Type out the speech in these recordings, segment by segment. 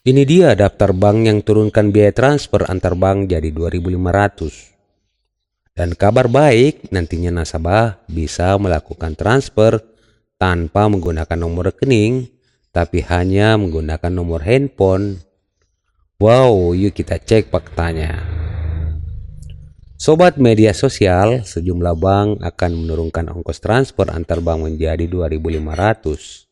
Ini dia daftar bank yang turunkan biaya transfer antar bank jadi 2.500. Dan kabar baik, nantinya nasabah bisa melakukan transfer tanpa menggunakan nomor rekening, tapi hanya menggunakan nomor handphone. Wow, yuk kita cek faktanya. Sobat media sosial, sejumlah bank akan menurunkan ongkos transfer antar bank menjadi 2.500.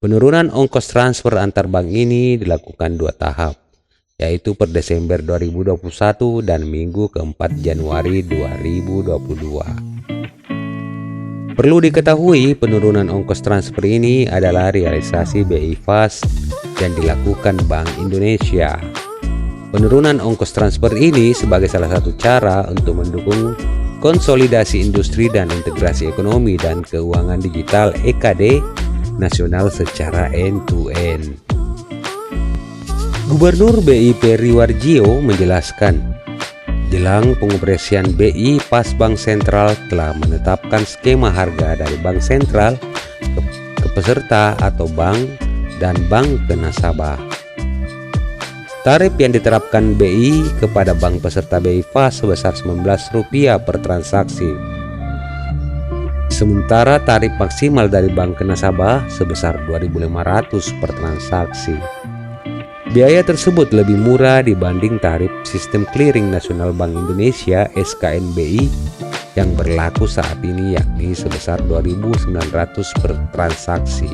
Penurunan ongkos transfer antar bank ini dilakukan 2 tahap, yaitu per Desember 2021 dan minggu keempat Januari 2022. Perlu diketahui, penurunan ongkos transfer ini adalah realisasi BI Fast yang dilakukan Bank Indonesia. Penurunan ongkos transfer ini sebagai salah satu cara untuk mendukung konsolidasi industri dan integrasi ekonomi dan keuangan digital EKD nasional secara end-to-end. Gubernur BI Peri Warjio menjelaskan, jelang pengoperasian BI Fast, Bank Sentral telah menetapkan skema harga dari Bank Sentral ke peserta atau bank dan bank ke nasabah. Tarif yang diterapkan BI kepada bank peserta BI Fast sebesar Rp19 per transaksi. Sementara tarif maksimal dari bank ke nasabah sebesar Rp2.500 per transaksi. Biaya tersebut lebih murah dibanding tarif Sistem Clearing Nasional Bank Indonesia (SKNBI) yang berlaku saat ini, yakni sebesar Rp2.900 per transaksi.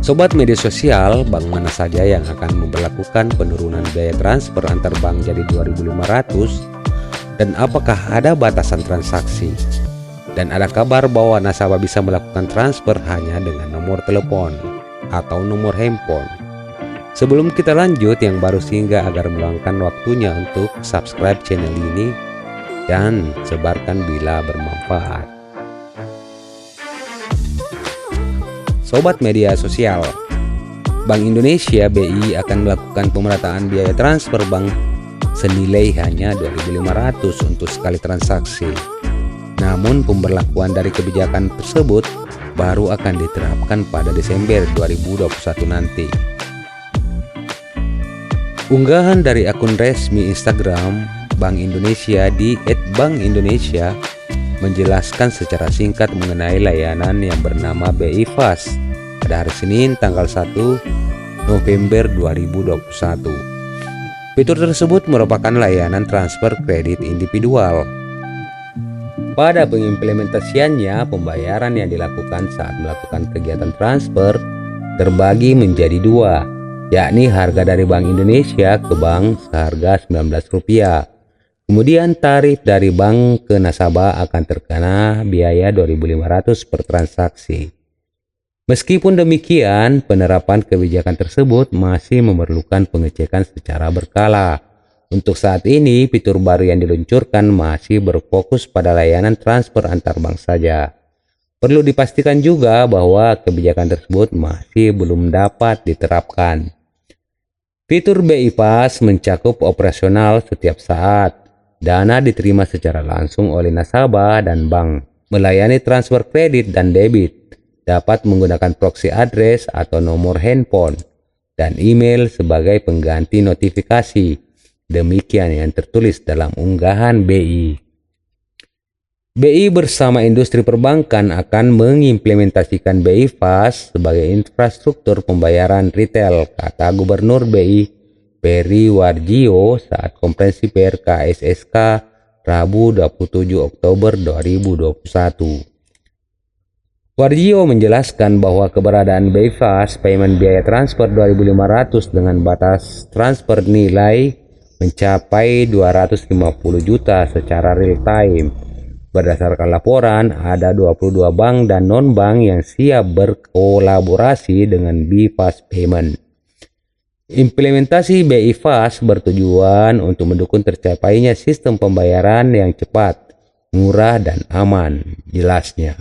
Sobat media sosial, bank mana saja yang akan memperlakukan penurunan biaya transfer antar bank jadi Rp2.500, dan apakah ada batasan transaksi? Dan ada kabar bahwa nasabah bisa melakukan transfer hanya dengan nomor telepon atau nomor handphone. Sebelum kita lanjut, yang baru singgah agar meluangkan waktunya untuk subscribe channel ini dan sebarkan bila bermanfaat. Sobat media sosial, Bank Indonesia BI akan melakukan pemerataan biaya transfer bank senilai hanya Rp2.500 untuk sekali transaksi. Namun pemberlakuan dari kebijakan tersebut baru akan diterapkan pada Desember 2021 nanti. Unggahan dari akun resmi Instagram Bank Indonesia di @bankindonesia menjelaskan secara singkat mengenai layanan yang bernama BI Fast pada hari Senin tanggal 1 November 2021. Fitur tersebut merupakan layanan transfer kredit individual. Pada pengimplementasiannya, pembayaran yang dilakukan saat melakukan kegiatan transfer terbagi menjadi 2, yakni harga dari Bank Indonesia ke bank seharga Rp19. Kemudian tarif dari bank ke nasabah akan terkena biaya Rp2.500 per transaksi. Meskipun demikian, penerapan kebijakan tersebut masih memerlukan pengecekan secara berkala. Untuk saat ini, fitur baru yang diluncurkan masih berfokus pada layanan transfer antar bank saja. Perlu dipastikan juga bahwa kebijakan tersebut masih belum dapat diterapkan. Fitur BI Fast mencakup operasional setiap saat. Dana diterima secara langsung oleh nasabah dan bank. Melayani transfer kredit dan debit. Dapat menggunakan proxy address atau nomor handphone dan email sebagai pengganti notifikasi. Demikian yang tertulis dalam unggahan BI. BI bersama industri perbankan akan mengimplementasikan BI Fast sebagai infrastruktur pembayaran retail, kata Gubernur BI Peri Warjio saat konferensi pers KSSK Rabu 27 Oktober 2021. Warjio menjelaskan bahwa keberadaan BI Fast payment biaya transfer Rp2.500 dengan batas transfer nilai mencapai 250 juta secara real time. Berdasarkan laporan, ada 22 bank dan non-bank yang siap berkolaborasi dengan BI Fast Payment. Implementasi BI Fast bertujuan untuk mendukung tercapainya sistem pembayaran yang cepat, murah, dan aman, jelasnya.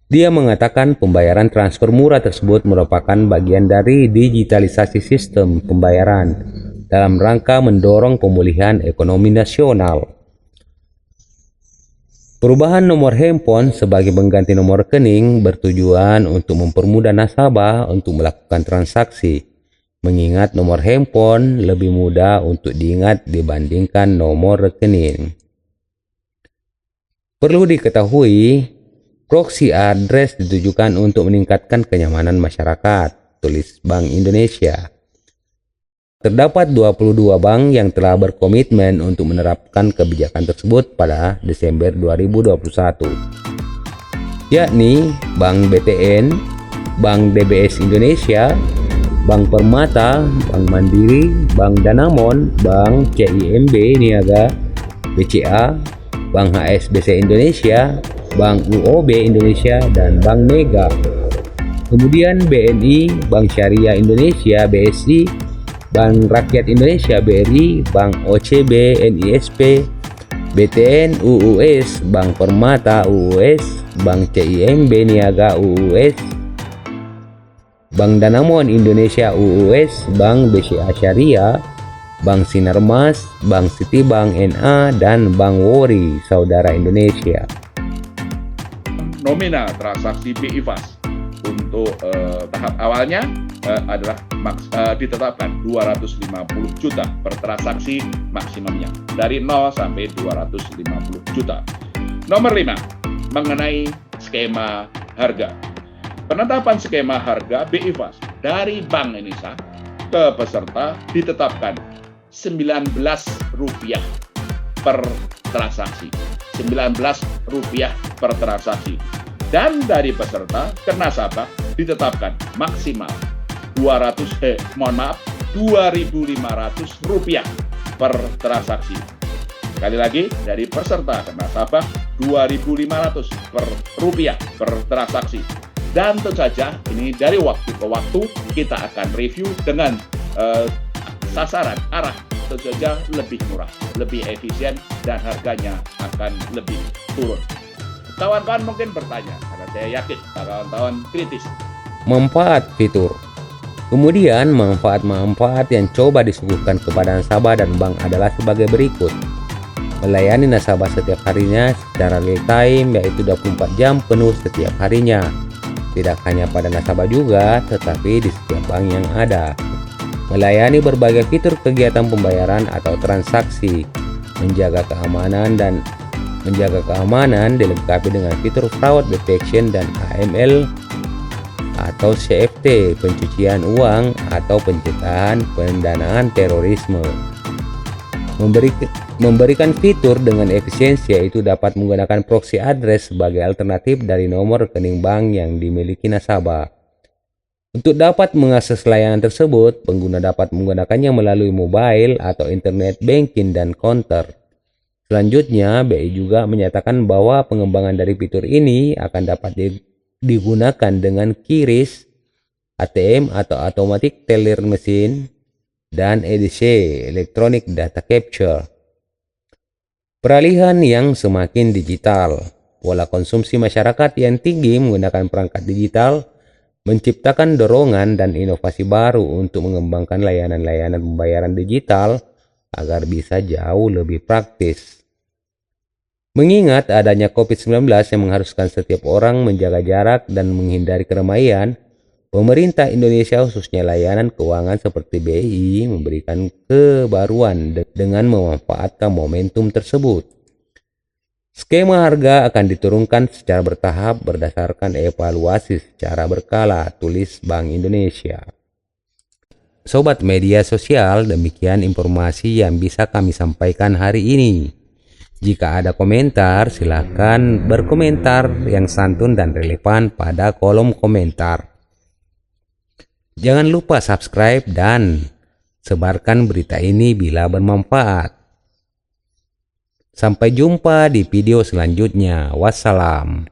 Dia mengatakan pembayaran transfer murah tersebut merupakan bagian dari digitalisasi sistem pembayaran dalam rangka mendorong pemulihan ekonomi nasional. Perubahan nomor handphone sebagai pengganti nomor rekening bertujuan untuk mempermudah nasabah untuk melakukan transaksi, mengingat nomor handphone lebih mudah untuk diingat dibandingkan nomor rekening. Perlu diketahui, proxy address ditujukan untuk meningkatkan kenyamanan masyarakat, tulis Bank Indonesia. Terdapat 22 bank yang telah berkomitmen untuk menerapkan kebijakan tersebut pada Desember 2021, yakni Bank BTN, Bank DBS Indonesia, Bank Permata, Bank Mandiri, Bank Danamon, Bank CIMB Niaga, BCA, Bank HSBC Indonesia, Bank UOB Indonesia, dan Bank Mega. Kemudian BNI, Bank Syariah Indonesia BSI, Bank Rakyat Indonesia BRI, Bank OCB NISP, BTN UUS, Bank Permata UUS, Bank CIMB Niaga UUS, Bank Danamon Indonesia UUS, Bank BCA Syariah, Bank Sinarmas, Bank Citibank NA, dan Bank Wori Saudara Indonesia. Nominal transaksi BI Fast untuk tahap awalnya adalah ditetapkan 250 juta per transaksi maksimumnya dari 0 sampai 250 juta. Nomor 5, mengenai skema harga. Penetapan skema harga BI Fast dari Bank Indonesia ke peserta ditetapkan Rp19 per transaksi. Rp19 per transaksi. Dan dari peserta ke nasabah ditetapkan maksimal Rp2.500 per transaksi. Sekali lagi, dari peserta ke nasabah Rp2.500 per transaksi. Dan tentu saja ini dari waktu ke waktu kita akan review dengan sasaran arah tentu saja lebih murah, lebih efisien, dan harganya akan lebih turun. Kawan-kawan mungkin bertanya, karena saya yakin kawan-kawan kritis. Manfaat fitur. Kemudian manfaat-manfaat yang coba disuguhkan kepada nasabah dan bank adalah sebagai berikut. Melayani nasabah setiap harinya secara real time, yaitu 24 jam penuh setiap harinya. Tidak hanya pada nasabah juga, tetapi di setiap bank yang ada. Melayani berbagai fitur kegiatan pembayaran atau transaksi, menjaga keamanan dilengkapi dengan fitur fraud detection dan AML atau CFT, pencucian uang atau pencegahan pendanaan terorisme. Memberikan fitur dengan efisiensi, yaitu dapat menggunakan proxy address sebagai alternatif dari nomor rekening bank yang dimiliki nasabah. Untuk dapat mengakses layanan tersebut, pengguna dapat menggunakannya melalui mobile atau internet banking dan counter. Selanjutnya, BI juga menyatakan bahwa pengembangan dari fitur ini akan dapat digunakan dengan QRIS, ATM atau Automatic Teller Machine, dan EDC, Electronic Data Capture. Peralihan yang semakin digital. Pola konsumsi masyarakat yang tinggi menggunakan perangkat digital menciptakan dorongan dan inovasi baru untuk mengembangkan layanan-layanan pembayaran digital agar bisa jauh lebih praktis. Mengingat adanya COVID-19 yang mengharuskan setiap orang menjaga jarak dan menghindari keramaian, pemerintah Indonesia khususnya layanan keuangan seperti BI memberikan kebaruan dengan memanfaatkan momentum tersebut. Skema harga akan diturunkan secara bertahap berdasarkan evaluasi secara berkala, tulis Bank Indonesia. Sobat media sosial, demikian informasi yang bisa kami sampaikan hari ini. Jika ada komentar, silakan berkomentar yang santun dan relevan pada kolom komentar. Jangan lupa subscribe dan sebarkan berita ini bila bermanfaat. Sampai jumpa di video selanjutnya. Wassalam.